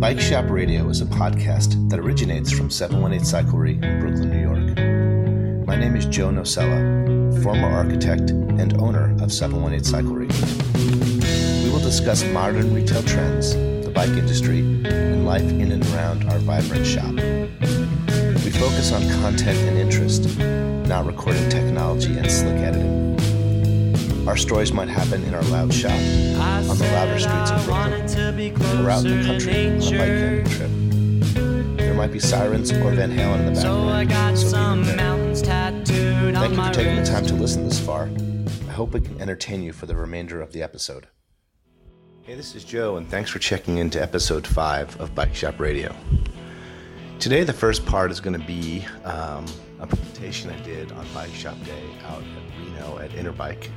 Bike Shop Radio is a podcast that originates from 718 Cyclery in Brooklyn, New York. My name is Joe Nocella, former architect and owner of 718 Cyclery. We will discuss modern retail trends, the bike industry, and life in and around our vibrant shop. We focus on content and interest, not recording technology and slick editing. Our stories might happen in our loud shop, on the louder streets of Brooklyn, or out in the country on a bike camping trip. There might be sirens or Van Halen in the background, so be prepared. Thank you for taking the time to listen this far. I hope we can entertain you for the remainder of the episode. Hey, this is Joe, and thanks for checking into episode 5 of Bike Shop Radio. Today, the first part is going to be a presentation I did on Bike Shop Day out at Reno at Interbike.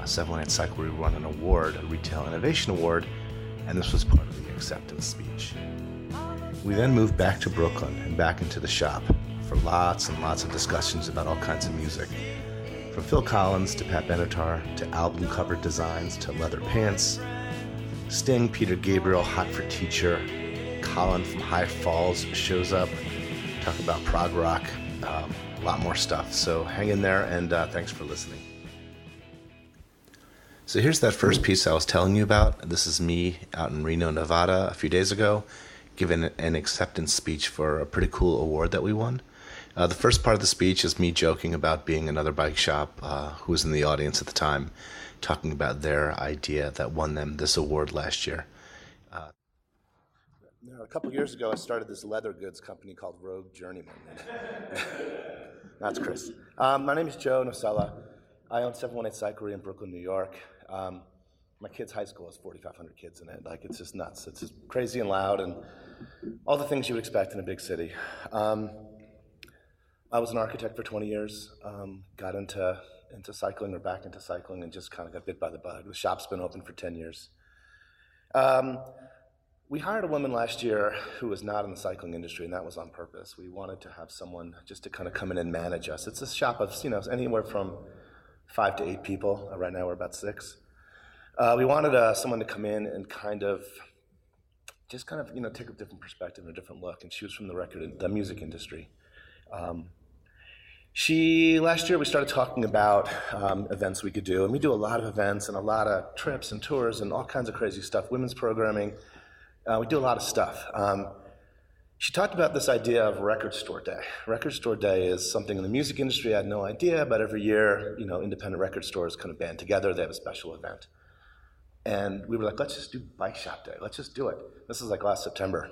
718 Cyclery won an award, a Retail Innovation Award, and this was part of the acceptance speech. We then moved back to Brooklyn and back into the shop for lots and lots of discussions about all kinds of music. From Phil Collins to Pat Benatar to album cover designs to leather pants. Sting, Peter Gabriel, Hot for Teacher. Colin from High Falls shows up. Talk about prog rock, a lot more stuff. So hang in there and thanks for listening. So here's that first piece I was telling you about. This is me out in Reno, Nevada a few days ago, giving an acceptance speech for a pretty cool award that we won. The first part of the speech is me joking about being another bike shop who was in the audience at the time, talking about their idea that won them this award last year. A couple years ago, I started this leather goods company called Rogue Journeyman. That's Chris. My name is Joe Nocella. I own 718 Cyclery in Brooklyn, New York. My kid's high school has 4,500 kids in it. Like, it's just nuts. It's just crazy and loud and all the things you would expect in a big city. I was an architect for 20 years, got into cycling or back into cycling and just kind of got bit by the bug. The shop's been open for 10 years. We hired a woman last year who was not in the cycling industry, and that was on purpose. We wanted to have someone just to kind of come in and manage us. It's a shop of, anywhere from 5 to 8 people. Right now we're about 6. We wanted someone to come in and kind of take a different perspective and a different look, and she was from the music industry. Last year we started talking about events we could do, and we do a lot of events and a lot of trips and tours and all kinds of crazy stuff, women's programming. We do a lot of stuff. She talked about this idea of Record Store Day. Record Store Day is something in the music industry I had no idea, but every year, independent record stores kind of band together. They have a special event. And we were like, let's just do Bike Shop Day. Let's just do it. This is like last September,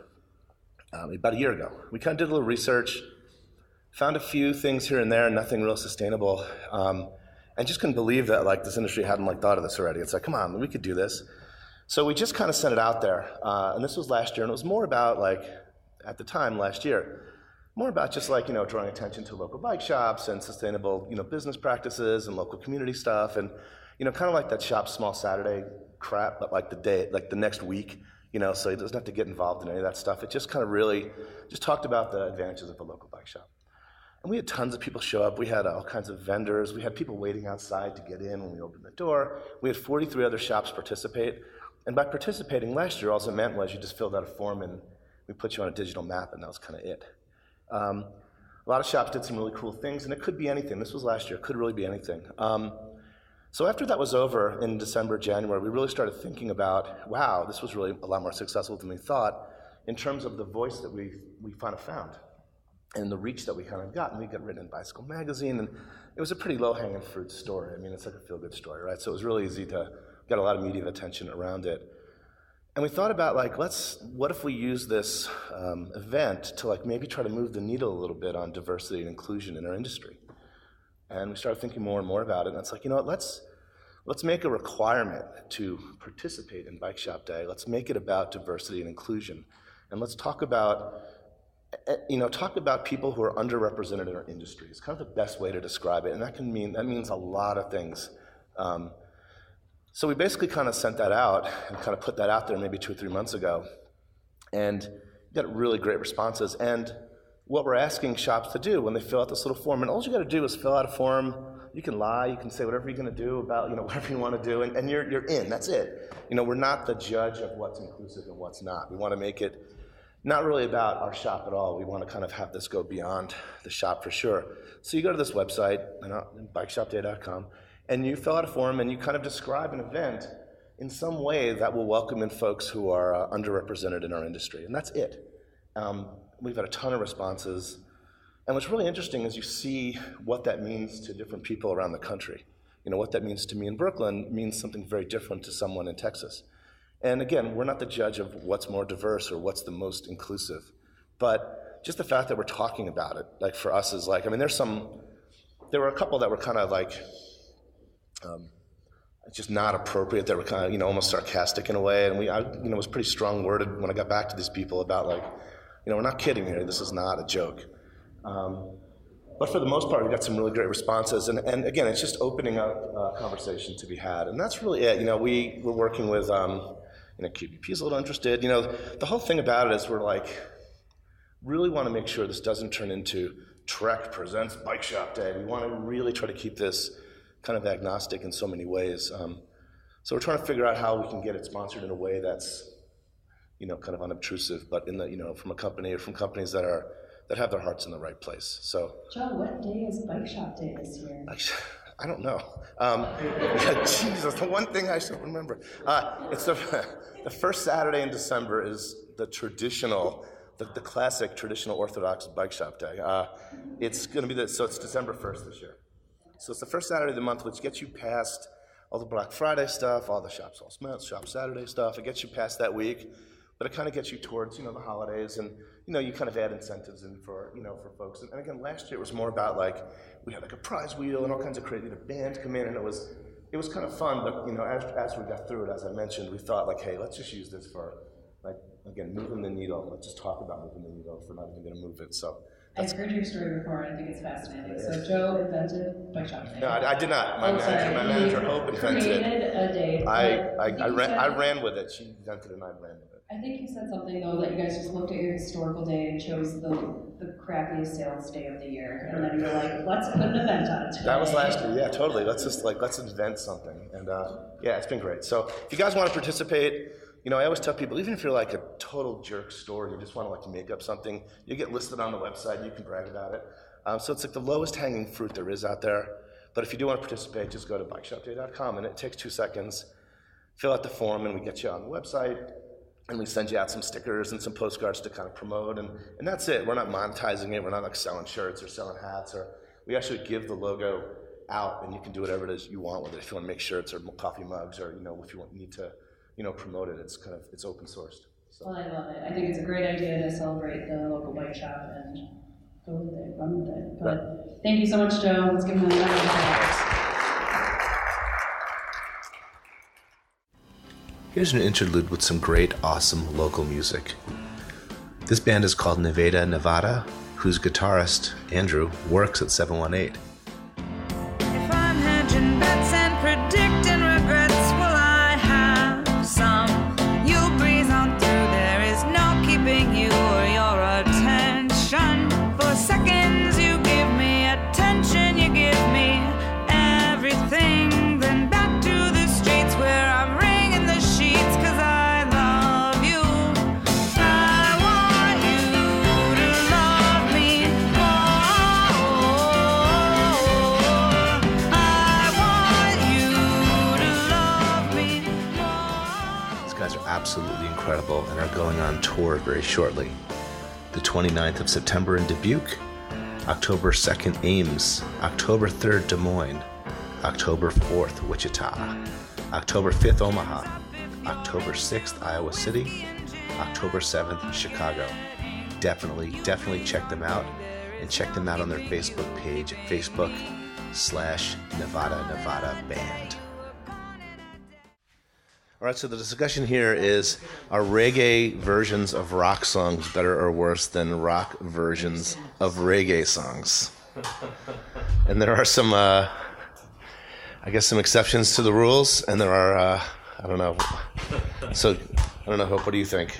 about a year ago. We kind of did a little research, found a few things here and there, nothing real sustainable, and just couldn't believe that this industry hadn't thought of this already. It's like, come on, we could do this. So we just kind of sent it out there, and this was last year, and it was more about at the time last year, more about just drawing attention to local bike shops and sustainable business practices and local community stuff, and kind of like that Shop Small Saturday crap, but the next week, so he doesn't have to get involved in any of that stuff. It just kind of really just talked about the advantages of a local bike shop. And we had tons of people show up. We had all kinds of vendors. We had people waiting outside to get in when we opened the door. We had 43 other shops participate. And by participating last year, all it meant was you just filled out a form and we put you on a digital map, and that was kind of it. A lot of shops did some really cool things, and it could be anything. This was last year. It could really be anything. So after that was over in December, January, we really started thinking about, wow, this was really a lot more successful than we thought in terms of the voice that we kind of found and the reach that we kind of got. And we got written in Bicycle Magazine, and it was a pretty low-hanging fruit story. I mean, it's like a feel-good story, right? So it was really easy to get a lot of media attention around it. And we thought about, what if we use this event to maybe try to move the needle a little bit on diversity and inclusion in our industry? And we started thinking more and more about it, and it's let's make a requirement to participate in Bike Shop Day. Let's make it about diversity and inclusion, and let's talk about people who are underrepresented in our industry. It's kind of the best way to describe it, and that means a lot of things. So we basically kind of sent that out and kind of put that out there maybe 2 or 3 months ago, and got really great responses. And what we're asking shops to do when they fill out this little form, and all you got to do is fill out a form, you can lie, you can say whatever you're going to do about, whatever you want to do, and you're in. That's it. We're not the judge of what's inclusive and what's not. We want to make it not really about our shop at all. We want to kind of have this go beyond the shop for sure. So you go to this website, bikeshopday.com, and you fill out a form and you kind of describe an event in some way that will welcome in folks who are underrepresented in our industry, and that's it. We've had a ton of responses, and what's really interesting is you see what that means to different people around the country. What that means to me in Brooklyn means something very different to someone in Texas. And again, we're not the judge of what's more diverse or what's the most inclusive, but just the fact that we're talking about it, like for us is like, there were a couple that were kind of like, just not appropriate. They were kind of, almost sarcastic in a way, and I was pretty strong worded when I got back to these people about like, we're not kidding here. This is not a joke. But for the most part, we got some really great responses, and again, it's just opening up a conversation to be had, and that's really it. We were working with, QBP's a little interested. The whole thing about it is we're like, really want to make sure this doesn't turn into Trek presents Bike Shop Day. We want to really try to keep this kind of agnostic in so many ways. So we're trying to figure out how we can get it sponsored in a way that's, kind of unobtrusive, but in the, from a company or from companies that have their hearts in the right place. So, Joe, what day is Bike Shop Day this year? I don't know. Jesus, the one thing I should remember. It's the first Saturday in December is the traditional, the classic traditional Orthodox Bike Shop Day. It's going to be so it's December 1st this year. So it's the first Saturday of the month, which gets you past all the Black Friday stuff, all the Shops All Smells, Shop Saturday stuff. It gets you past that week, but it kind of gets you towards, the holidays, and, you kind of add incentives in for, for folks. And again, last year it was more about like, we had like a prize wheel and all kinds of crazy, the band come in, and it was kind of fun, but, as we got through it, as I mentioned, we thought like, hey, let's just use this for, like, again, moving the needle. Let's just talk about moving the needle if we're not even going to move it, so. I've heard your story before, and I think it's fascinating. So Joe invented Bike Shop Day. No, I did not. My manager Hope invented it. Created a day. I ran with it. She invented it, and I ran with it. I think you said something though that you guys just looked at your historical day and chose the crappiest sales day of the year, and then you're like, let's put an event on it today. That was last year. Yeah, totally. Let's invent something, and yeah, it's been great. So if you guys want to participate. I always tell people, even if you're like a total jerk store, you just want to like make up something, you get listed on the website, you can brag about it. So it's like the lowest hanging fruit there is out there. But if you do want to participate, just go to bikeshopday.com, and it takes 2 seconds. Fill out the form, and we get you on the website, and we send you out some stickers and some postcards to kind of promote, and that's it. We're not monetizing it. We're not like selling shirts or selling hats, or we actually give the logo out, and you can do whatever it is you want with it. If you want to make shirts or coffee mugs, or if you need to promote it, it's open sourced. So. Well, I love it. I think it's a great idea to celebrate the local bike shop and go with it, run with it. But right. Thank you so much, Joe. Let's give him a round of applause. Here's an interlude with some great, awesome local music. This band is called Nevada, whose guitarist, Andrew, works at 718. If I'm hedging bets and predicting regrets, will I have some? You'll breeze on through, there is no keeping you or your attention. For seconds you give me attention, you give me everything. Then back to the streets where I'm wringing the sheets, 'cause I love you. I want you to love me more. I want you to love me more. These guys are absolutely incredible and are going on tour very shortly. The 29th of September in Dubuque, October 2nd Ames, October 3rd Des Moines, October 4th Wichita, October 5th Omaha, October 6th Iowa City, October 7th Chicago. Definitely check them out, and check them out on their Facebook page at Facebook/Nevada Band. All right, so the discussion here is, are reggae versions of rock songs better or worse than rock versions of reggae songs? And there are some, some exceptions to the rules, and there are, I don't know. So, I don't know, Hope, what do you think?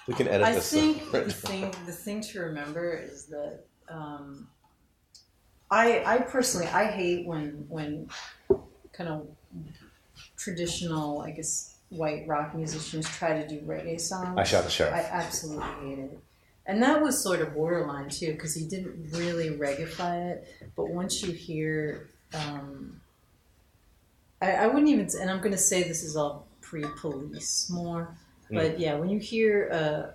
We can edit I this. think the thing to remember is that I personally I hate when kind of traditional, I guess, white rock musicians try to do reggae songs. I Shot the Sheriff. I absolutely hate it. And that was sort of borderline too, because he didn't really reggaify it. But once you hear, I wouldn't even, and I'm going to say this is all pre-Police more, but yeah, when you hear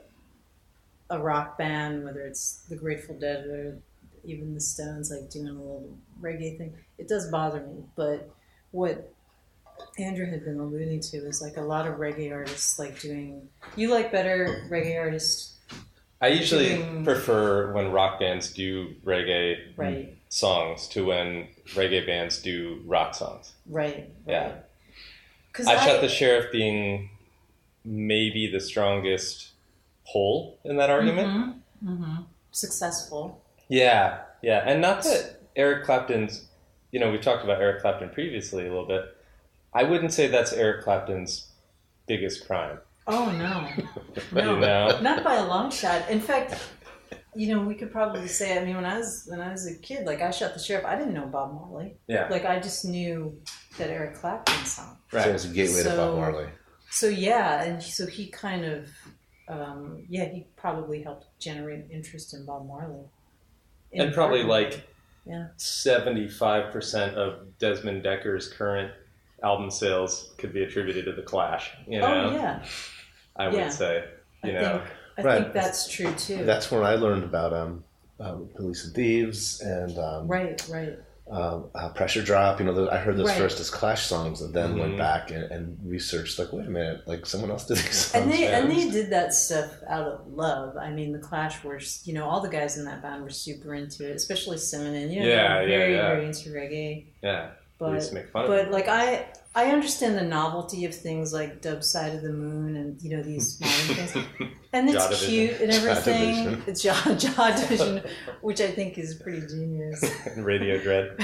a rock band, whether it's the Grateful Dead or even the Stones, like doing a little reggae thing, it does bother me. But what Andrew had been alluding to is like a lot of reggae artists like doing. You like better reggae artists? I usually prefer when rock bands do reggae songs to when reggae bands do rock songs. Right. Yeah. I Shot the Sheriff being maybe the strongest pole in that argument. Successful. Yeah. And not that Eric Clapton's, we've talked about Eric Clapton previously a little bit. I wouldn't say that's Eric Clapton's biggest crime. Oh, no. Not by a long shot. In fact, we could probably say, I mean, when I was a kid, like I Shot the Sheriff, I didn't know Bob Marley. Yeah. Like I just knew that Eric Clapton song. Right. So it was a gateway to Bob Marley. So yeah, and so he kind of, he probably helped generate interest in Bob Marley. And probably 75% of Desmond Decker's current album sales could be attributed to The Clash. Oh yeah. I would say, I think that's true too. That's when I learned about Police and Thieves and Pressure Drop. I heard those first as Clash songs, and then went back and researched. Like, wait a minute, like someone else did these songs. And they did that stuff out of love. I mean, the Clash were, all the guys in that band were super into it, especially Simonon. Very into reggae. Yeah. But, used to make fun of it. Like I understand the novelty of things like Dub Side of the Moon and these modern things, and it's cute and everything. It's Jaw Division, which I think is pretty genius. Radio Dread.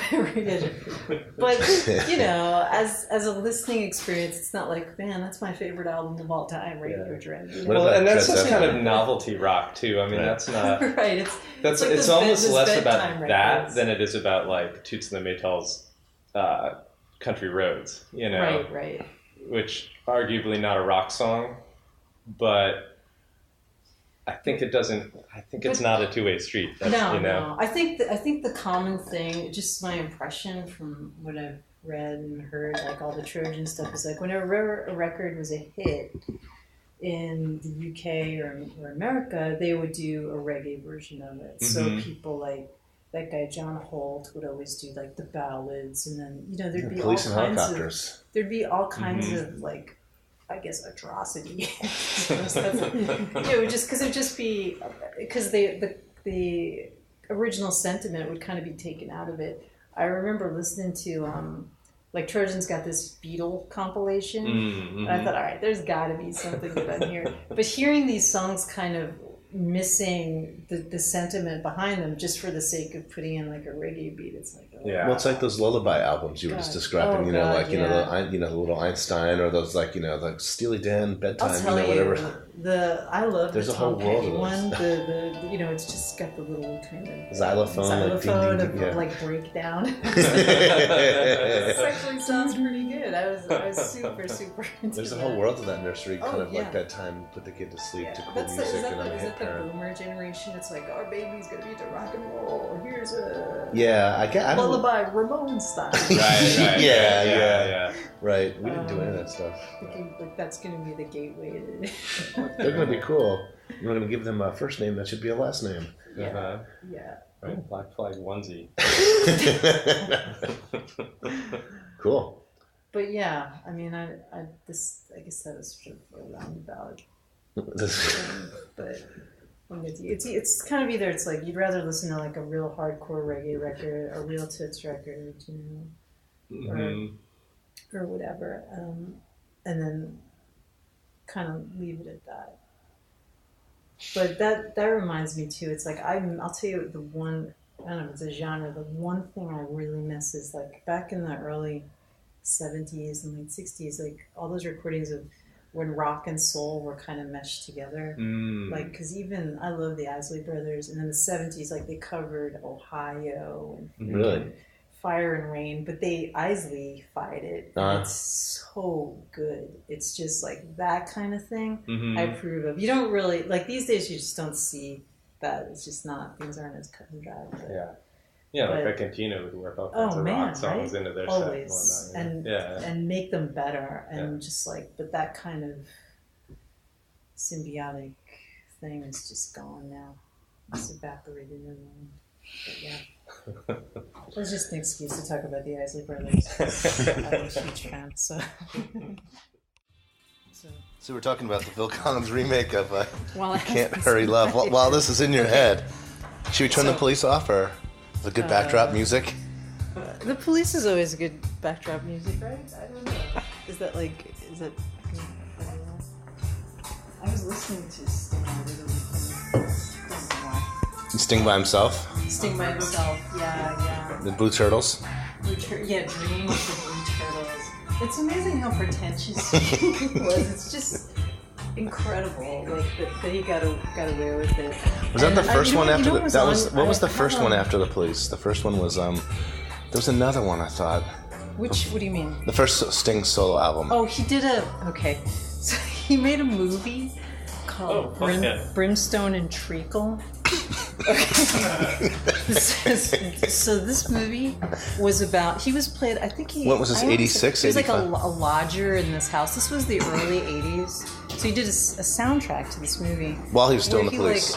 But as a listening experience, it's not like, man, that's my favorite album of all time, Radio Dread. Well, and that's just kind of novelty rock too. I mean, that's not right. It's almost less about that than it is about like Toots and the Maytals. Country Roads, right, which arguably not a rock song, but I think it's not a two-way street. No. I think the common thing, just my impression from what I've read and heard, like all the Trojan stuff, is like whenever a record was a hit in the UK or America, they would do a reggae version of it. So people like that guy John Holt would always do like the ballads, and then there'd be Police and Helicopters. There'd be all kinds of like, I guess, atrocity. Just because it'd just be because the original sentiment would kind of be taken out of it. I remember listening to like Trojan's got this Beatle compilation, and I thought, all right, there's got to be something that I'm hearing. But hearing these songs kind of missing the sentiment behind them just for the sake of putting in like a reggae beat, it's like well, it's like those lullaby albums you were just describing, the little Einstein, or those like Steely Dan bedtime, whatever. I love there's the a whole Tom world Petty of one. The it's just got the little kind of xylophone of like breakdown. It actually sounds pretty good. I was super into There's a whole world of that nursery kind of like bedtime, put the kid to sleep to cool music. Is that the boomer generation? It's like, our baby's gonna be to rock and roll. Here's a I don't lullaby Ramon style. Right. Yeah. Right. We didn't do any of that stuff. Thinking like that's gonna be the gateway to. They're gonna be cool. We're gonna give them a first name that should be a last name. Yeah. Right. Black Flag onesie. Cool. But yeah, I mean, I guess that was sort of a roundabout. But I'm with you. It's kind of either it's like you'd rather listen to like a real hardcore reggae record, a real tits record, or whatever, and then kind of leave it at that. But that reminds me too. It's like I'll tell you the one. I don't know if it's a genre. The one thing I really miss is like back in the early 70s and late 60s, like all those recordings of when rock and soul were kind of meshed together. Like, because even I love the Isley Brothers, and in the 70s, like they covered Ohio and Really? Fire and Rain, but Isley-fied it. And it's so good. It's just like that kind of thing I approve of. You don't really, like these days you just don't see that. It's just not, things aren't as cut and dry. But, yeah, like Argentina would work all kinds of rock songs into their Always. set and whatnot. And make them better. And just like, but that kind of symbiotic thing is just gone now. It's evaporated in the wind. But yeah. It was just an excuse to talk about the Isley Brothers. I'm a huge fan, so. So we're talking about the Phil Collins remake of While I Can't Hurry Love. While this is in your head, should we turn the police off, or the good backdrop music? The Police is always good backdrop music, right? I don't know. Is that I was listening to Sting over the weekend. Sting by himself? Sting by himself, yeah. The Blue Turtles? Dream of the Blue Turtles. It's amazing how pretentious he was. It's just incredible, like that he got away with it. Was that the first one after what was the first one after the Police? The first one was there was another one, I thought. What do you mean? The first Sting solo album. Oh, he did so he made a movie called Brimstone and Treacle. So this movie was about, he was played, I think what was this, 86, he was 85? like a lodger in this house. This was the early 80s. So he did a soundtrack to this movie. While he was still in the Police.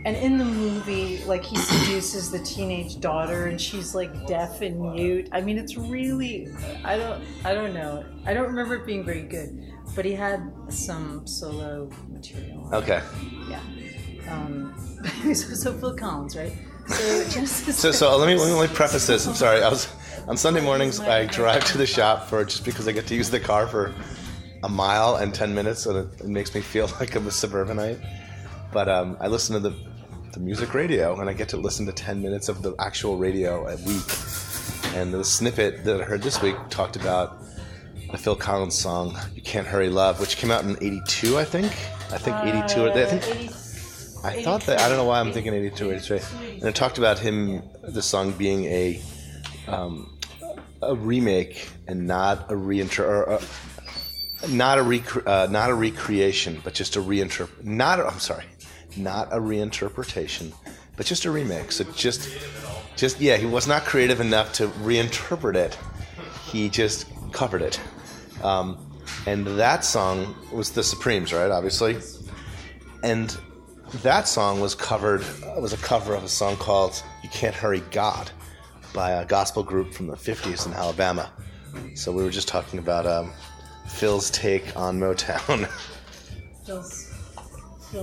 And in the movie, like, he seduces the teenage daughter, and she's like deaf and mute. I mean, it's really, I don't know. I don't remember it being very good, but he had some solo material. Okay. Yeah. So Phil Collins, right? So Genesis. So let me preface this. I'm sorry. On Sunday mornings I drive to the shop just because I get to use the car for a mile and 10 minutes, and it makes me feel like I'm a suburbanite. But I listen to the music radio, and I get to listen to 10 minutes of the actual radio a week. And the snippet that I heard this week talked about the Phil Collins song "You Can't Hurry Love," which came out in '82, I think. 82. I thought that, I don't know why I'm thinking 82 or 83. And it talked about the song being a remake and not a not a recreation, but just a not a reinterpretation, but just a remix. So he was not creative enough to reinterpret it. He just covered it. And that song was the Supremes, right? Obviously. And that song was a cover of a song called "You Can't Hurry God" by a gospel group from the 50s in Alabama. So we were just talking about Phil's take on Motown. Phil's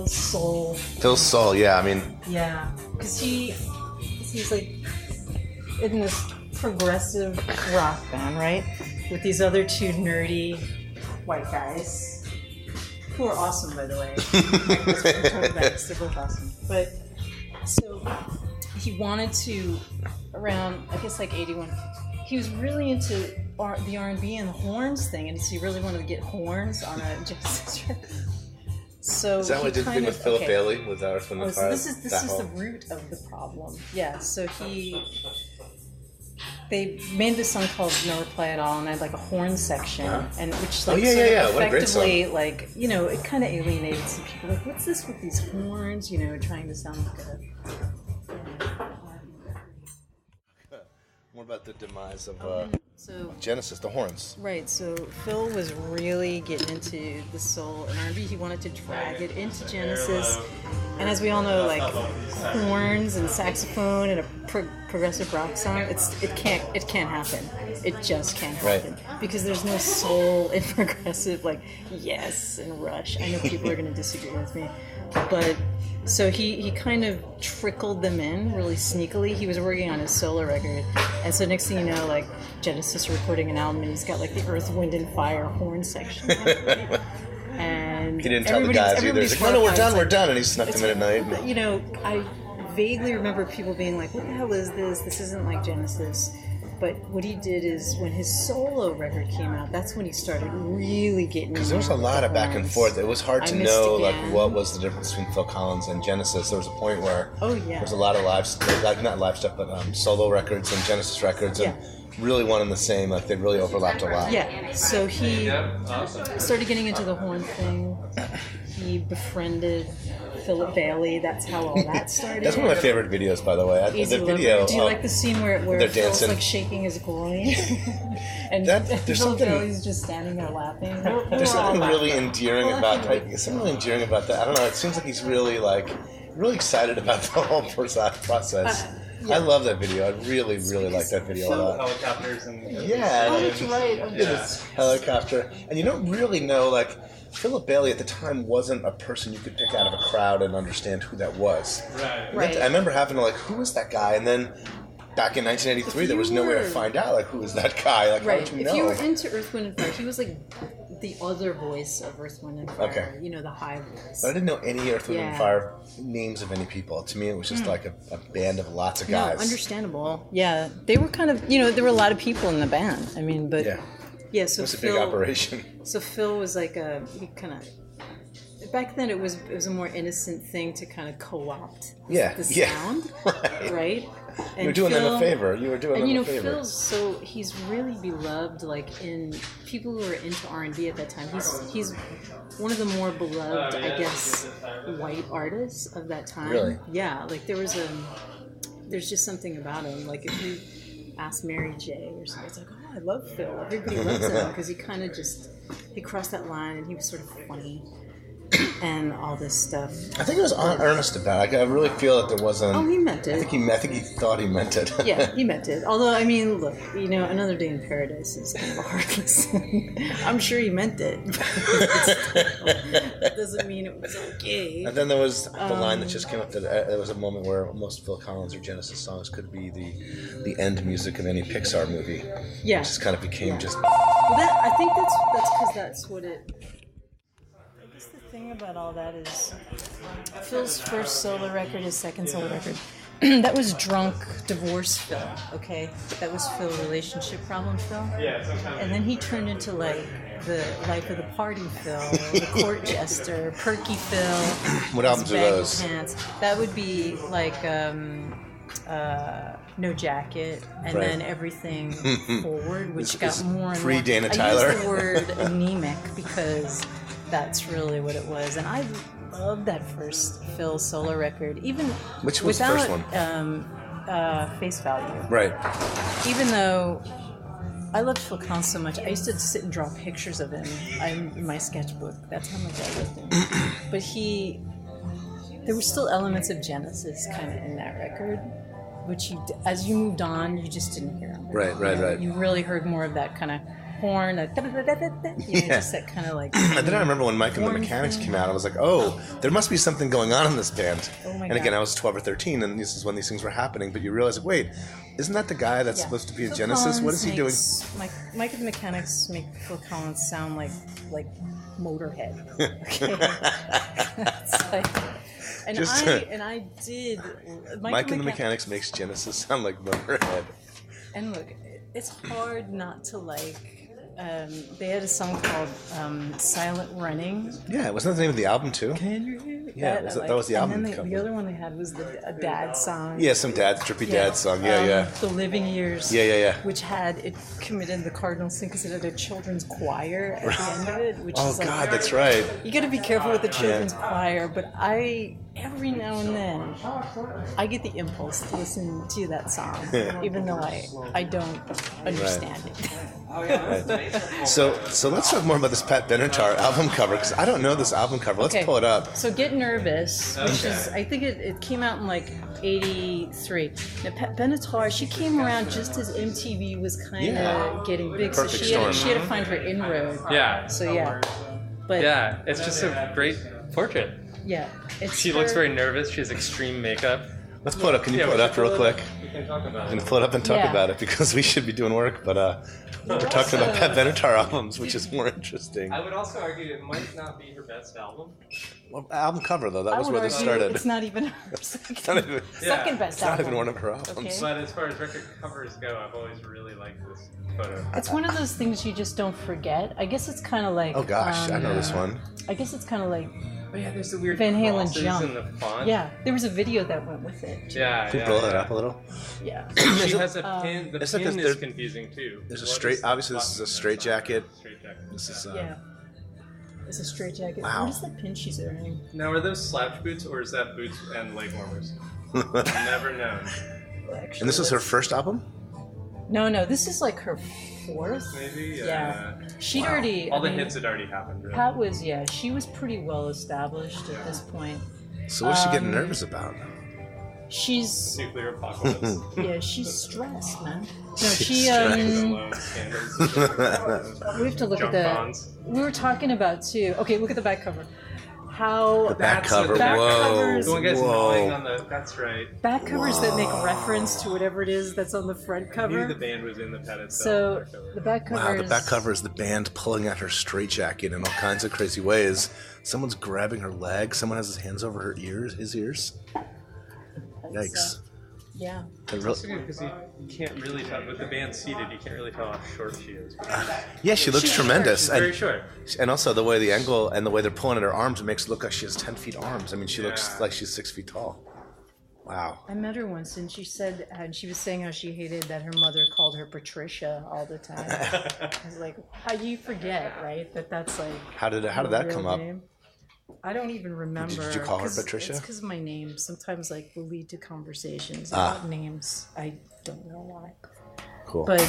soul. Phil's soul, yeah. I mean, yeah, because he's like in this progressive rock band, right? With these other two nerdy white guys. Who are awesome, by the way. They're both awesome. But so he wanted to, around I guess like 81, he was really into the R&B and the horns thing, and so he really wanted to get horns on a Genesis record. So is that what I did the thing with Philip Bailey with Earth, Wind and Fire? This is the root of the problem. Yeah. So they made this song called "No Reply at All," and I had like a horn section, and which like effectively like it kind of alienated some people. Like, what's this with these horns? Trying to sound like a. What about the demise of Genesis, the horns? Right. So Phil was really getting into the soul and R&B. He wanted to drag it into Genesis, and as we all know, like horns and saxophone and a progressive rock song, it can't happen. It just can't happen because there's no soul in progressive like Yes and Rush. I know people are going to disagree with me, but. So he kind of trickled them in really sneakily. He was working on his solo record, and so next thing you know, like Genesis recording an album, and he's got like the Earth, Wind and Fire horn section. And he didn't tell the guys either. He's like, no, we're done, and he snuck them in at night. I vaguely remember people being like, "What the hell is this? This isn't like Genesis." But what he did is when his solo record came out, that's when he started really getting. Because there was a lot of back and forth. It was hard to know like Again. what was the difference between Phil Collins and Genesis. There was a point where there was a lot of not live stuff, but solo records and Genesis records, and really one and the same. Like they really overlapped a lot. Yeah. So he started getting into the horn thing. He befriended Philip Bailey. That's how all that started. That's one of my favorite videos, by the way. Easy The Lover. video. Do you like the scene where they're Phil's dancing. like shaking his groin, and there's Philip something- Bailey's just standing there laughing? There's something really endearing about that. I don't know. It seems like he's really excited about the whole process. I love that video. I really, really like that video a lot. Helicopters and Yeah. Oh, that's right. Helicopter. And you don't really know, like, Philip Bailey at the time wasn't a person you could pick out of a crowd and understand who that was. Right. I remember having to, like, who was that guy? And then back in 1983, there was no way to find out, like, who was that guy? Like, how would you know? If you were into Earth, Wind, and Fire, he was like the other voice of Earth, Wind, and Fire. Okay. You know, the high voice. But I didn't know any Earth, Wind, and Fire names of any people. To me, it was just like a band of lots of guys. No, understandable. Yeah, they were kind of, there were a lot of people in the band. I mean, but yeah, so it was a Phil, big operation. So Phil was like he kind of. Back then, it was a more innocent thing to kind of co-opt the sound, right? And you were doing them a favor. You were doing them a favor. Phil's he's really beloved, like in people who are into R&B at that time. He's one of the more beloved, I guess, white artists of that time. Really? Yeah, like there's just something about him. Like if you ask Mary J. or something, it's like, oh, I love Phil. Everybody loves him because he kind of he crossed that line and he was sort of funny. And all this stuff. I think he was earnest about it. I really feel that there wasn't. Oh, he meant it. I think he thought he meant it. Yeah, he meant it. Although, I mean, look, Another Day in Paradise is kind of a hard listen. I'm sure he meant it. That doesn't mean it was okay. And then there was the line that just came up that there was a moment where most Phil Collins or Genesis songs could be the end music of any Pixar movie. Yeah. It just kind of became just. Well, I think that's because that's what it. The thing about all that is Phil's first solo record, his second solo record, that was drunk divorce Phil, okay? That was Phil relationship problem Phil. And then he turned into like the life of the party Phil, the court jester, perky Phil. What albums are those? Pants. That would be like No Jacket, and then Everything Forward, which got more and more. Dana Tyler. I use the word anemic because that's really what it was, and I loved that first Phil solo record, even Which was without the first one? Face Value. Right. Even though I loved Phil Collins so much, I used to sit and draw pictures of him in my sketchbook. That's how much I loved him. But there were still elements of Genesis kind of in that record, which as you moved on, you just didn't hear him. Right. You really heard more of that kind of horn, just that kind of like. And then I remember when Mike and the Mechanics came out, I was like, oh, there must be something going on in this band. Oh my and again, God. I was 12 or 13, and this is when these things were happening. But you realize, wait, isn't that the guy that's supposed to be a Genesis? What is he doing? Mike and the Mechanics make Phil Collins sound like Motorhead. Okay. It's like, I did. Mike and the Mechanics makes Genesis sound like Motorhead. And look, it's hard not to like. They had a song called "Silent Running." Yeah, wasn't that the name of the album too? Can you hear me? Yeah, that was the album And then cover. the other one they had was a dad song. Yeah, some trippy dad song. Yeah. The Living Years. Yeah. Which it committed the cardinal sin because it had a children's choir at the end of it. Which is like, God, that's right. You got to be careful with the children's choir, but every now and then I get the impulse to listen to that song, even though I don't understand it. Right. So let's talk more about this Pat Benatar album cover, because I don't know this album cover. Let's pull it up. So Get Nervous, which is, I think it came out in like 83. Now Pat Benatar, she came around just as MTV was kind of getting big, Perfect so she had storm. to find her inroad. Yeah. So but it's just a great portrait. yeah, She looks very nervous. She has extreme makeup. Let's pull it up. Can you pull it up real quick? We can talk about I'm it. going to pull it up and talk Yeah. about it because we should be doing work, but we're talking about Pat Benatar albums, which is more interesting. I would also argue it might not be her best album. Well, album cover, though. That I was would where this argue started. it's not even her It's not even, second best it's not album. even one of her albums. Okay. But as far as record covers go, I've always really liked this photo. It's one of those things you just don't forget. I guess it's kind of like. Oh, gosh. I know this one. I guess it's kind of like. Oh yeah, there's the weird Van Halen crosses Jump. in the font. Yeah, there was a video that went with it. too. Yeah, Can you yeah, blow that yeah. up a little? Yeah. She has a pin. The It's like pin a- is there- confusing too. There's a What straight. is Obviously, the this is a button straight that's on it? jacket. Straight jacket. This is. Yeah. It's a straight jacket. Wow. What is the pin she's wearing? Now, are those slouch boots or is that boots and leg warmers? Never known. Actually, And this is her let's- first album? No, this is like her fourth. Maybe. Yeah. She'd already. All I the mean, hits had already happened. Really. Pat was, she was pretty well established at this point. So what's she getting nervous about? She's, Nuclear apocalypse. yeah, she's stressed, man. No, she, Stressed. Alone scandals. we have to look Junk at the, bonds. we were talking about too, okay, look at the back cover. How, The back That's cover. the back Whoa. covers- The one guy's Whoa. gnawing on the. That's right. back covers that make reference to whatever it is that's on the front I knew the cover. band was in the pet itself. So, back cover. the back cover Wow, the back cover is the band pulling at her straitjacket in all kinds of crazy ways. Someone's grabbing her leg. Someone has his hands over her ears. His ears. Yikes. Yeah. They're real- It's good because you can't really tell. With the band seated, you can't really tell how short she is. Yeah, she looks She's tremendous. She's very short. And also the way the angle and the way they're pulling at her arms makes it look like she has 10 feet arms. I mean, she looks Yeah. like she's 6 feet tall. Wow. I met her once, and she said, and she was saying how she hated that her mother called her Patricia all the time. I was like, how do you forget, right? That's like. How did her that real come up? name. I don't even remember. Did you call her 'cause Patricia? It's because of my name. Sometimes like will lead to conversations Ah. about names. I don't know why. Cool. But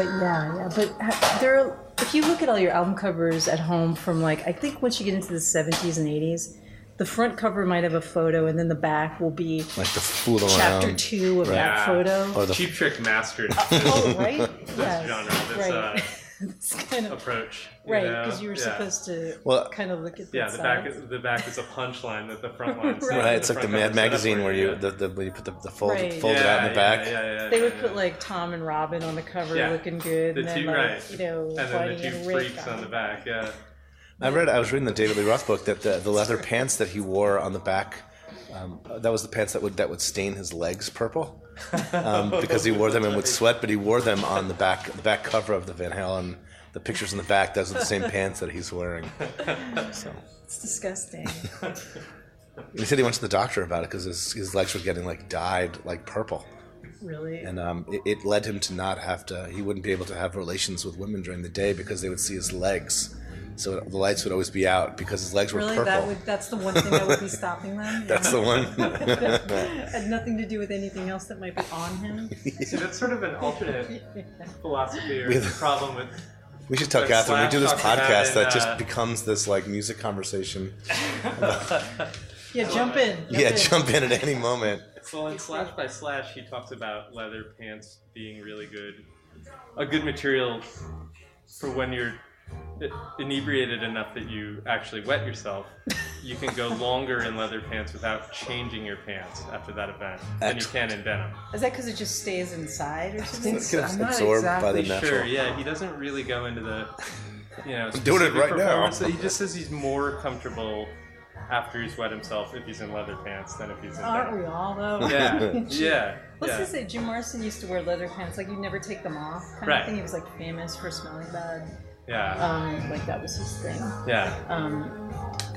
yeah. But if you look at all your album covers at home from like I think once you get into the 70s and 80s, the front cover might have a photo, and then the back will be Like the fool chapter around. 2 of Right. that photo. Or the Cheap Trick mastered Oh, right? this Yeah. genre, this Right. This kind of approach. right, know? because you were Yeah. supposed to Well, kind of look at the Yeah, sides. the back is a punchline that the front line. Right. It's like the Mad Magazine where you where you put the fold Right. it out in the back. Yeah, They would put like Tom and Robin on the cover Yeah. looking good, the and then two, like right. you know, and then Buddy the two and Rick freaks on the back. Yeah. I was reading the David Lee Roth book that the leather pants that he wore on the back, that was the pants that would stain his legs purple, because he wore them and would sweat. But he wore them on the back cover of the Van Halen. The pictures in the back, those are the same pants that he's wearing. So It's disgusting. he said he went to the doctor about it because his legs were getting like dyed like purple, Really? and it led him to not have to. He wouldn't be able to have relations with women during the day because they would see his legs. So the lights would always be out because his legs were Really? purple. That's the one thing that would be stopping them? That's the one. Had nothing to do with anything else that might be on him? See, that's sort of an alternate philosophy or We have- problem with. We should tell But Catherine. We Slash do this talks about podcast it that in, just becomes this like music conversation. Yeah, jump in. Jump in at any moment. So in Slash by Slash, he talks about leather pants being really a good material for when you're inebriated enough that you actually wet yourself. You can go longer in leather pants without changing your pants after that event than you can in denim. Is that because it just stays inside or something? It gets I'm not absorbed by the exactly natural. sure. Yeah, he doesn't really go into the, doing it specific right now. performance. He just says he's more comfortable after he's wet himself if he's in leather pants than if he's in Aren't denim. we all though? Yeah. Let's just say Jim Morrison used to wear leather pants, like you'd never take them off kind Right. of thing. He was like famous for smelling bad. Yeah. Like that was his thing. Yeah.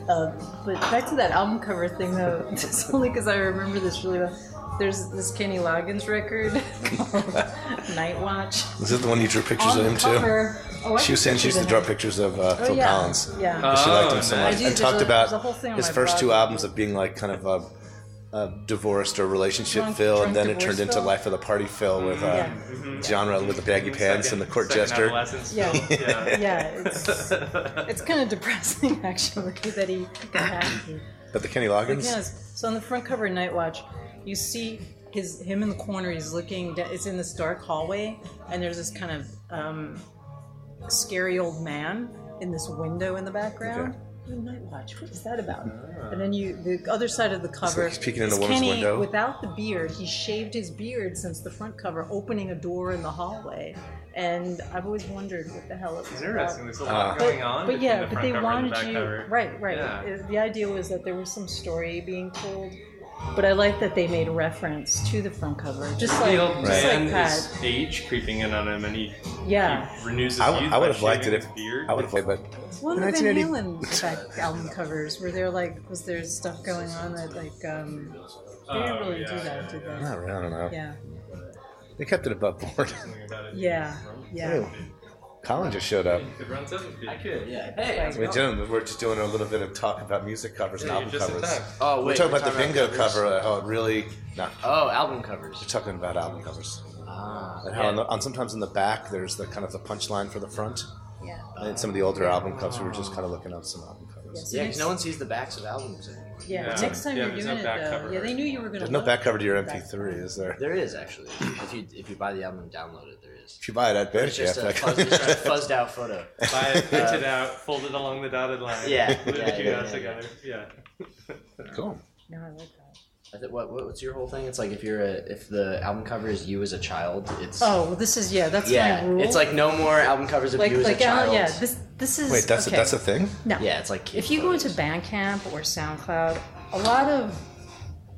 But back to that album cover thing though, it's only because I remember this really well. There's this Kenny Loggins record called Night Watch. Is it the one you drew pictures On of the him cover, I too? She was saying she used to took draw pictures of pictures of Phil yeah. Collins. Yeah. Because she liked him so Oh, much. nice. And talked There's a whole thing about on his my first two blog. albums of being like kind of a divorced or relationship Drunk- Phil, drunk and then it divorce turned into Phil? Life of the Party Phil with genre with the baggy pants and the court second jester. adolescence Yeah. Phil. Yeah. Yeah, it's kind of depressing actually that he got happy. But the Kenny But Loggins. yes, so on the front cover of Night Watch, you see him in the corner. He's looking. It's in this dark hallway, and there's this kind of scary old man in this window in the background. Night Watch. What is that about? And then the other side of the cover. like he's peeking in is a woman's Kenny window. Without the beard, he shaved his beard since the front cover, opening a door in the hallway. And I've always wondered what the hell it was It's about. interesting. There's a lot going on. But yeah, between the but front they cover and the wanted back you cover. right. Yeah. The idea was that there was some story being told. But I like that they made a reference to the front cover, just like The old just like man Pat. is age creeping in on him, and he renews his youth. I would by have liked it shaving if his beard. I would have liked, but One of the 1980 Van Halen back album covers were there was there stuff going on that they didn't really do that, did they? not really, I don't know. Yeah. They kept it above board. Something about it. Yeah. Ew. Colin just showed up. You could run 7 feet. I could, yeah. Hey, We're just doing a little bit of talk about music covers and Yeah, album you're just in covers. time. oh, We're wait. talking about the bingo covers? cover. How it really. No, Oh, album covers. we're talking about album covers. Ah. And how on sometimes in the back there's the kind of the punchline for the front. Yeah. And in some of the older album covers, we were just kind of looking up some album covers. Yeah, because no one sees the backs of albums anymore. Yeah. Yeah. Next time Yeah, you're there's doing no it, back though. cover. Yeah, they knew you were going to. There's no back cover to your MP3, is there? There is, actually. If you buy the album and download it, there is. If you buy it at It's just a fuzzed out photo. Buy it, print it out, fold it along the dotted line. Yeah. Glue the two Yeah, dots yeah, together. Yeah. Cool. No, I like that. What's your whole thing? It's like if the album cover is you as a child, it's Oh, well, that's my rule. It's like no more album covers of you as a child. yeah. This is Wait, that's okay. that's a thing? No. Yeah, it's like kid If you go photos. into Bandcamp or SoundCloud, a lot of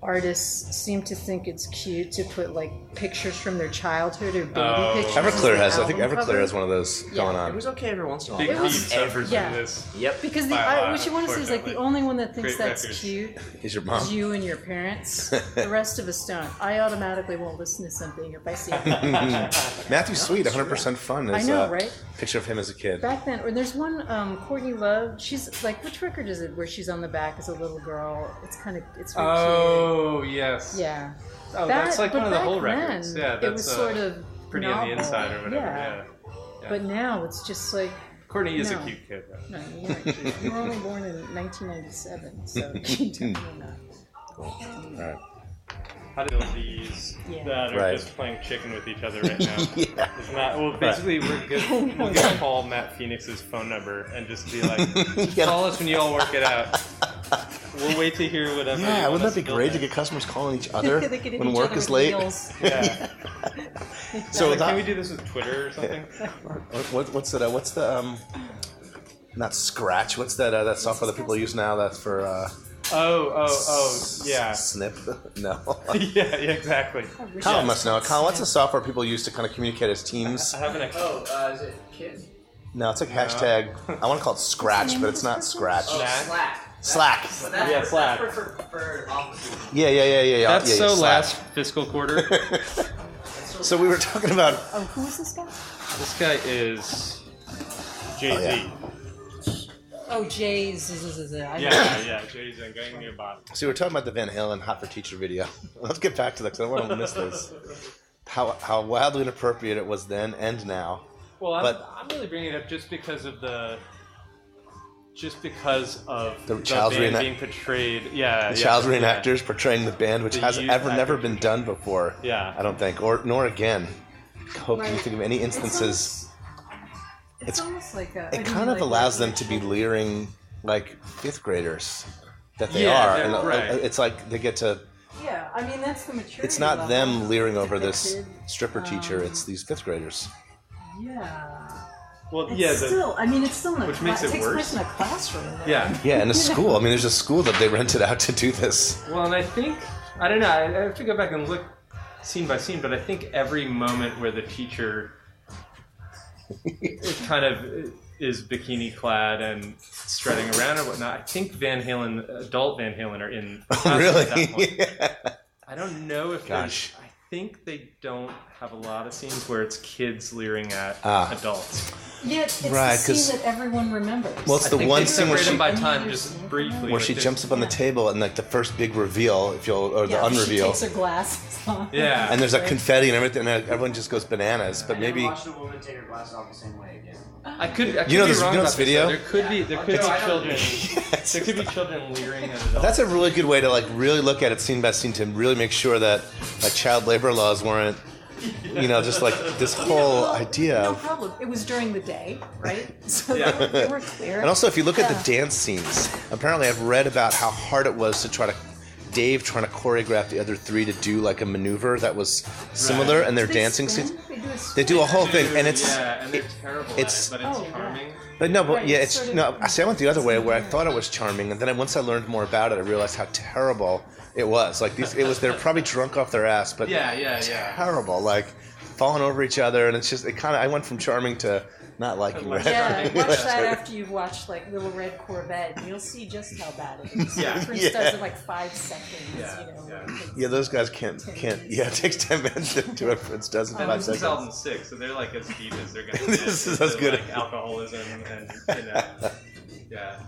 artists seem to think it's cute to put like pictures from their childhood or baby pictures. Everclear as has. the I think album Everclear cover. has one of those going It on. was okay every once in a while. Big Not Thief suffers yeah. from this. Yep. Because By a lot, what you want to say is like the unfortunately. only one that thinks Great that's records. cute Is your is mom? you and your parents. The rest of us don't. I automatically won't listen to something if I see it. Matthew Sweet, 100% fun. I Is, know, right? Picture of him as a kid. Back then, or there's one, Courtney Love. She's like, which record is it where she's on the back as a little girl? It's really Oh, yes. cute. Yeah. Oh, that's like but one of the back whole records. then, Yeah, it that's was sort of Pretty on the novel. Inside or whatever. Yeah. But now it's just like, Courtney is No. a cute kid, though. no, you weren't cute. You were only born in 1997, so you definitely not. All right. How do these Yeah. that are Right. just playing chicken with each other right now? Yeah. It's not, well, basically, we'll give Paul Matt Phoenix's phone number and just be like, Yeah. call us when you all work it out. We'll wait to hear whatever. Yeah, you wouldn't want that us be to build great to in. get customers calling each other They could hit when each work other is with late? wheels. Yeah. So Can we that, do this with Twitter or something? what's that? What's the not Scratch? What's that software that people use now? That's for Yeah. Snip. No. yeah, exactly. Colin must know. Colin, what's the software people use to kind of communicate as teams? I have an Is it Kid? No, it's like hashtag. I want to call it Scratch, but it's not Scratch. Slack. Yeah, Slack. For offices. Yeah. That's yeah, so Slack. last fiscal quarter. So we were talking about. Oh, who is this guy? This guy is Jay-Z. Oh, Jay's. Yeah, Jay-Z and Gang Near Bottom. So we were talking about the Van Halen "Hot for Teacher" video. Let's get back to that because I don't want to miss this. How wildly inappropriate it was then and now. Well, But- I'm really bringing it up just because of the child band reenact- being portrayed. Yeah, The child reenactors portraying the band, which The has youth never actors. been done before. Yeah. I don't think, nor again. Hope you think of any instances. It's almost like a. It kind of allows them to be leering like fifth graders that they Yeah, are, they're- and right. it's like they get to. Yeah, I mean that's the maturity. It's not level them leering over this depicted. stripper teacher. It's these fifth graders. Yeah. Well, It's yeah, still, I mean, it's still in a which makes it takes worse. place in a classroom. though. yeah. Yeah, in a school. I mean, there's a school that they rented out to do this. Well, and I think I don't know. I have to go back and look scene by scene, but I think every moment where the teacher is bikini clad and strutting around or whatnot, I think adult Van Halen are in the classroom at that Really? point. Yeah. I don't know if Gosh. I think they don't have a lot of scenes where it's kids leering at adults. Yet it's Right, the 'cause- scene that everyone remembers. Well, it's I the think one they scene where separate she them by time, just briefly. where she jumps up on the table and like the first big reveal, if you'll, or the She unreveal, takes her glasses off. Yeah. and there's like confetti and everything, and everyone just goes bananas. But I never maybe watched a woman take her glasses off the same way again. I could You know be this- wrong you know about this video? though. There could be No, I know. children. Yes. There could be children leering at adults. that's a really good way to like really look at it scene by scene to really make sure that like child labor laws weren't just like this whole idea No of. problem. It was during the day, right? So Yeah. they were clear. And also, if you look at the dance scenes, apparently I've read about how hard it was to Dave trying to choreograph the other three to do like a maneuver that was similar, and their They dancing spin? scenes. They do a They do a whole thing, and it's. Yeah, and they're terrible it's- at it, but it's Oh, yeah. charming. But no, but Right, yeah, it's it's sort no. of- I see. I went the other way, where I thought it was charming, and then once I learned more about it, I realized how terrible it was. Like they're probably drunk off their ass, but Yeah. terrible. Like falling over each other, and it's just I went from charming to not liking it. Yeah, watch that after you've watched like Little Red Corvette, and you'll see just how bad it is. Yeah. Prince Yeah. does it in like 5 seconds. Yeah, You know, yeah. it takes Yeah, those guys can't. Yeah, it takes 10 minutes to do it. Prince does in And 5 this is seconds. album 6, so they're like as deep as they're gonna This get is into, as good. like alcoholism and yeah,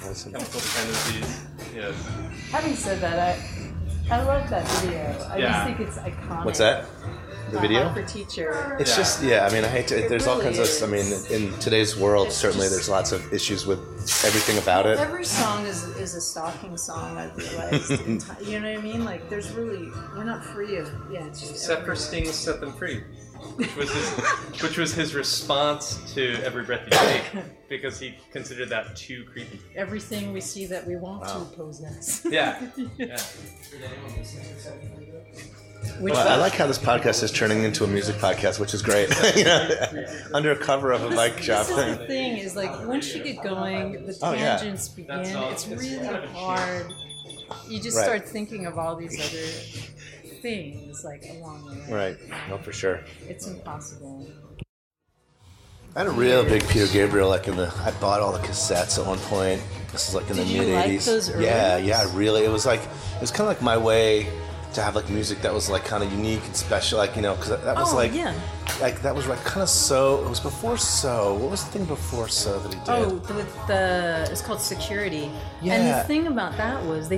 Awesome. chemical dependencies. Yeah. Having said that, I love that video. I Yeah. just think it's iconic. What's that? The video? Hot for Teacher. It's Yeah. just, I mean, I hate to, there's all really kinds of, I mean, in today's world, It's certainly just- there's lots of issues with everything about it. Every song is a stalking song, I've realized. You know what I mean? Like, there's really, we're not free of, it's just. Except for Sting's "Set Them Free," which was his response to "Every Breath You Take," because he considered that too creepy. Everything we see that we want to possess. Yeah. Which Well, I like how this podcast is turning into a music podcast, which is great. Under cover of a bike shop. This is the thing, is like, once you get going, the Oh, yeah. tangents begin. That's all- It's it's really kind of a hard. You just Right. start thinking of all these other things, like, along the way. Right, no, for sure. It's impossible. I had a real big Peter Gabriel, like I bought all the cassettes at one point. This is like in Did the you mid like 80s. those early Yeah, ones? yeah, really. It was kind of like my way to have like music that was like kind of unique and special, like, because that was that was like kind of So. It was before So. What was the thing before So that he did? Oh, it's called Security. Yeah. And the thing about that was they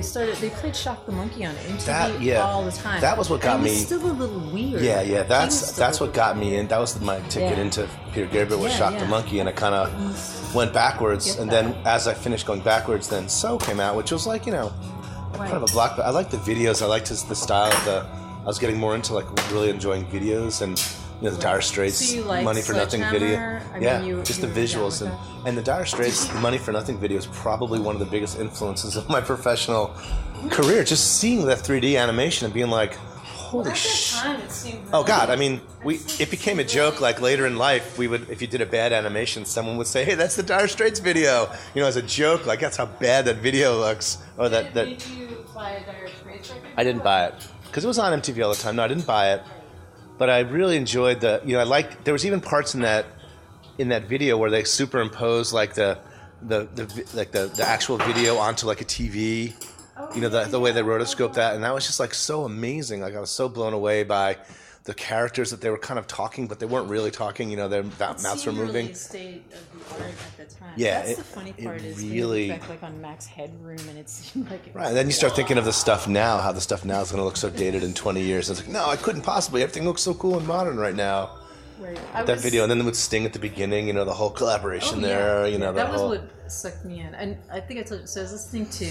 played Shock the Monkey on MTV all the time. That was what got and it me. was still a little weird. Yeah, It that's was still what got me in. That was my ticket Yeah. into Peter Gabriel was Yeah, Shock the yeah. Monkey, and I kind of went backwards. Get And that. then as I finished going backwards, then So came out, which was like kind of a block. But I liked the videos. I liked the style of the. I was getting more into like really enjoying videos and the Dire Straits, So you liked Money for Nothing video. Sledgehammer? Just you the were down visuals with and the Dire Straits Money for Nothing video is probably one of the biggest influences of my professional career. Just seeing that 3D animation and being like, holy shit. time, it seemed Oh God! I mean, it became a joke. Like later in life, we would, if you did a bad animation, someone would say, "Hey, that's the Dire Straits video," as a joke. Like that's how bad that video looks. Or that. Did you buy a Dire Straits record? I didn't buy it because it was on MTV all the time. No, I didn't buy it, but I really enjoyed the. I liked. There was even parts in that video where they superimposed like the actual video onto like a TV. The way they rotoscoped that, and that was just like so amazing. Like I was so blown away by the characters that they were kind of talking, but they weren't really talking. Their mouths were moving. Really state of the art at the time. Yeah, That's it- the funny it part is really- they look back like on Mac's headroom, and it seemed like it was Right, and then you start thinking of the stuff now, how the stuff now is going to look so dated in 20 years. And it's like, no, I couldn't possibly. Everything looks so cool and modern right now. right. That video, and then with Sting at the beginning, the whole collaboration there, yeah, the that was whole. what sucked me in. And I think I told you, so I was listening to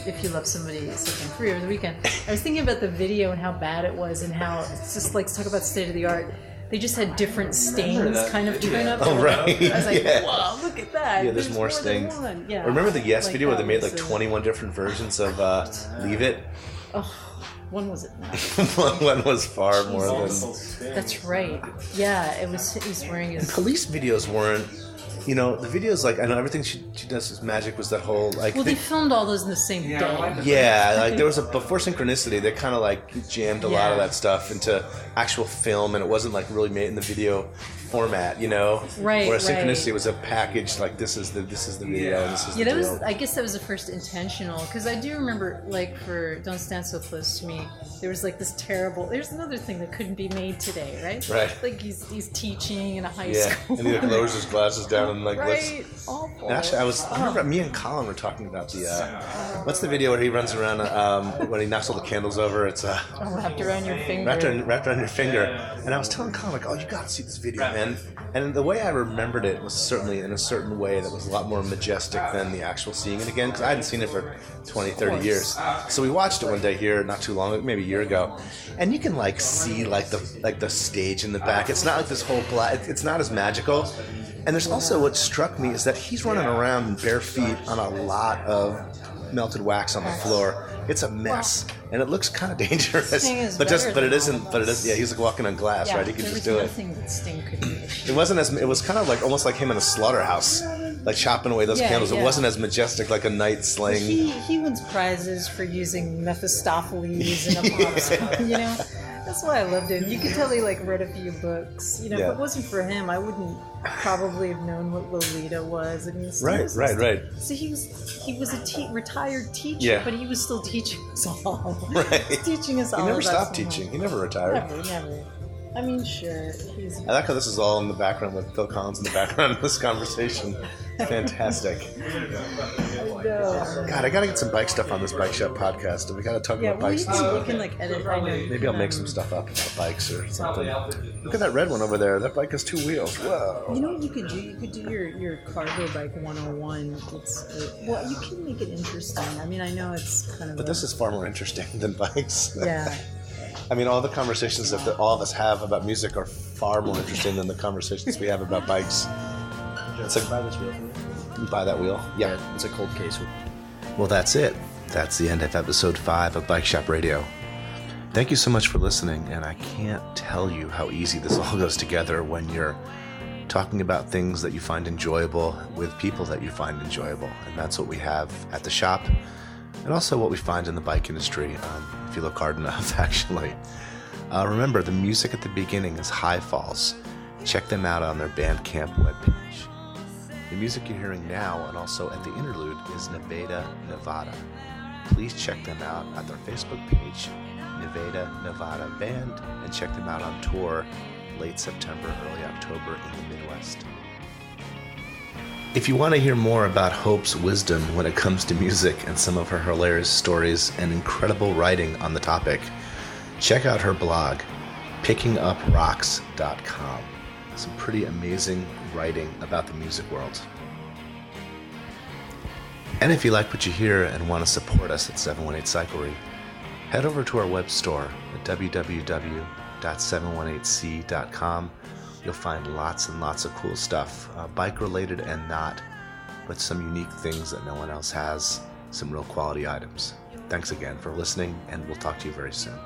If You Love Somebody, Set Them Free over the weekend. I was thinking about the video and how bad it was, and how it's just like, talk about state of the art. They just had different stains kind of turn up. Oh, right. I was like, Yeah. whoa, look at that. Yeah, there's more than Stings. one. Yeah. Remember the Yes Like, video where they that made was like a- 21 different versions of Leave It? When was it? One was far more than. That's right. Yeah, it was. He's wearing his. Police videos weren't. The videos, like, I know everything she does is magic was that whole, like. Well, they filmed all those in the same day. Yeah, like there was before Synchronicity, they kind of like jammed a lot of Yeah. that stuff into actual film, and it wasn't like really made in the video format, Right, Whereas Synchronicity right. was a package, like this is the video, and this is Yeah, the that deal. was. I guess that was the first intentional, because I do remember, like, for "Don't Stand So Close to Me," there was like this terrible. There's another thing that couldn't be made today, right? Right. Like he's teaching in a high Yeah, school. and he like lowers his glasses down and like looks. Right. Awful. And actually, I remember me and Colin were talking about the what's the video where he runs around when he knocks all the candles over? It's Wrapped around your finger. wrapped around your finger. And I was telling Colin, like, oh, you got to see this video, man. And the way I remembered it was certainly in a certain way that was a lot more majestic than the actual seeing it again, because I hadn't seen it for 20, 30 years. So we watched it one day here, not too long, maybe a year ago, and you can like see like the stage in the back. It's not like this whole it's not as magical. And there's also what struck me is that he's running around in bare feet on a lot of melted wax on the floor. It's a mess, and it looks kind of dangerous. But it isn't. Yeah, he's like walking on glass, right? He can just do it. Nothing that Sting could do. It wasn't as. It was kind of like almost like him in a slaughterhouse, like chopping away those candles. It wasn't as majestic like a knight slaying. He wins prizes for using Mephistopheles in a pop song, you know. That's why I loved him. You could tell he like read a few books. You know, if it wasn't for him, I wouldn't probably have known what Lolita was. I mean, right. So he was a retired teacher, but he was still teaching us all. Right. Teaching us all. He never about stopped someone. teaching. He never retired. Never. I mean, sure. I like how this is all in the background with Phil Collins in the background of this conversation. Fantastic. God, I gotta get some bike stuff on this Bike Shop podcast, and we gotta talk about bikes. You can like edit. Maybe I'll make some stuff up about bikes or something. Look at that red one over there. That bike has 2 wheels. Whoa. You know what you could do? You could do your cargo bike 101. Well, you can make it interesting. I mean, I know it's kind of. But this is far more interesting than bikes. Yeah. I mean, all the conversations that all of us have about music are far more interesting than the conversations we have about bikes. It's like buy this wheel. You buy that wheel? Yeah. It's a cold case. Well, that's it. That's the end of episode 5 of Bike Shop Radio. Thank you so much for listening, and I can't tell you how easy this all goes together when you're talking about things that you find enjoyable with people that you find enjoyable, and that's what we have at the shop, and also what we find in the bike industry, if you look hard enough, actually. Remember, the music at the beginning is High Falls. Check them out on their Bandcamp webpage. The music you're hearing now and also at the interlude is Nevada, Nevada. Please check them out at their Facebook page, Nevada, Nevada Band, and check them out on tour late September, early October in the Midwest. If you want to hear more about Hope's wisdom when it comes to music and some of her hilarious stories and incredible writing on the topic, check out her blog, pickinguprocks.com. Some pretty amazing writing about the music world. And if you like what you hear and want to support us at 718 Cyclery, head over to our web store at www.718c.com. You'll find lots and lots of cool stuff, bike related and not, but some unique things that no one else has, some real quality items. Thanks again for listening, and we'll talk to you very soon.